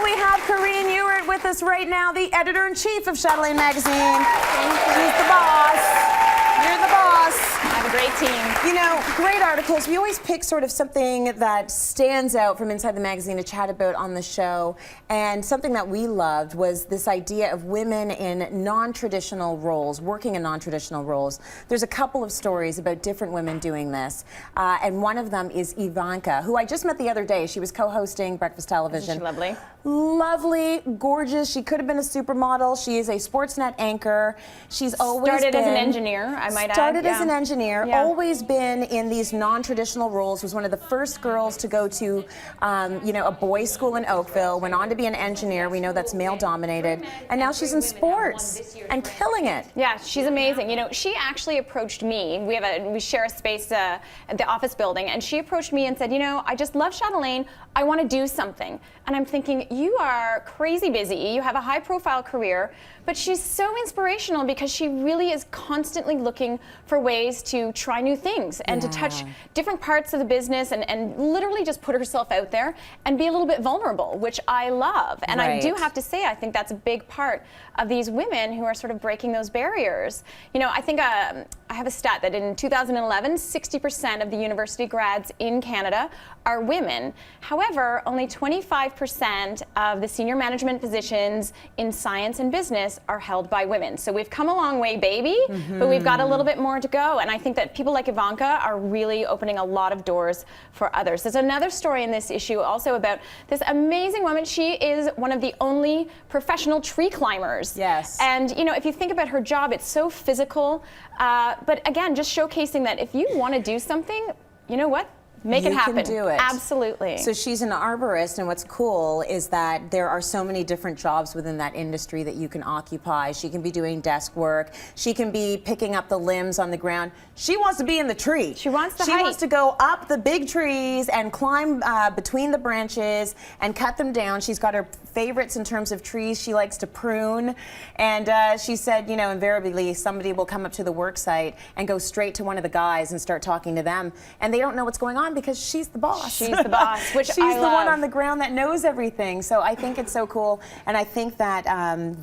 we have Karine Ewart with us right now, the editor-in-chief of Chatelaine magazine. She's the boss. You're the boss. I have a great team. You know, great articles. We always pick sort of something that stands out from inside the magazine to chat about on the show. And something that we loved was this idea of women in non-traditional roles, working in non-traditional roles. There's a couple of stories about different women doing this. And one of them is Ivanka, who I just met the other day. She was co-hosting Breakfast Television. Isn't she lovely? Lovely, gorgeous. She could have been a supermodel. She is a Sportsnet anchor. She's always started as an engineer, I might add. Started as an engineer, always been in these non-traditional roles, was one of the first girls to go to, you know, a boys' school in Oakville, went on to be an engineer. We know that's male-dominated. And now she's in sports and killing it. Yeah, she's amazing. You know, she actually approached me. We share a space at the office building, and she approached me and said, you know, I just love Chatelaine. I want to do something. And I'm thinking, you are crazy busy. You have a high-profile career, but she's so inspirational because she really is constantly looking for ways to try new things and to touch different parts of the business and literally just put herself out there and be a little bit vulnerable, which I love. And I do have to say, I think that's a big part of these women who are sort of breaking those barriers. You know, I think I have a stat that in 2011, 60% of the university grads in Canada are women. However, only 25% of the senior management positions in science and business are held by women. So we've come a long way, baby, but we've got a little bit more to go. And I think that people like Ivanka are really opening a lot of doors for others. There's another story in this issue also about this amazing woman. She is one of the only professional tree climbers. Yes. And, you know, if you think about her job, it's so physical. But again, just showcasing that if you want to do something, you know what? Make it happen. You can do it. Absolutely. So she's an arborist, and what's cool is that there are so many different jobs within that industry that you can occupy. She can be doing desk work. She can be picking up the limbs on the ground. She wants to be in the tree. She wants She wants to go up the big trees and climb between the branches and cut them down. She's got her favorites in terms of trees she likes to prune. And she said, you know, invariably somebody will come up to the work site and go straight to one of the guys and start talking to them. And they don't know what's going on because she's the boss. She's the boss, which she's I the love. one on the ground that knows everything. So I think it's so cool. And I think that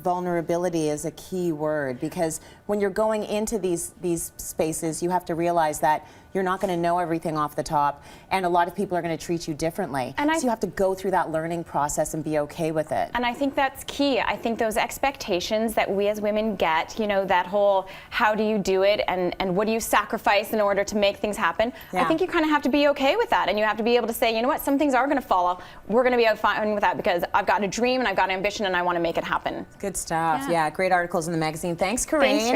vulnerability is a key word, because when you're going into these spaces, you have to realize that you're not going to know everything off the top, and a lot of people are going to treat you differently. And so you have to go through that learning process and be okay with it. And I think that's key. I think those expectations that we as women get, you know, that whole how do you do it and what do you sacrifice in order to make things happen, I think you kind of have to be okay with that, and you have to be able to say, you know what, some things are going to fall off. We're going to be fine with that because I've got a dream and I've got ambition and I want to make it happen. Good stuff. Yeah, great articles in the magazine. Thanks, Karine. Thanks, Tracy.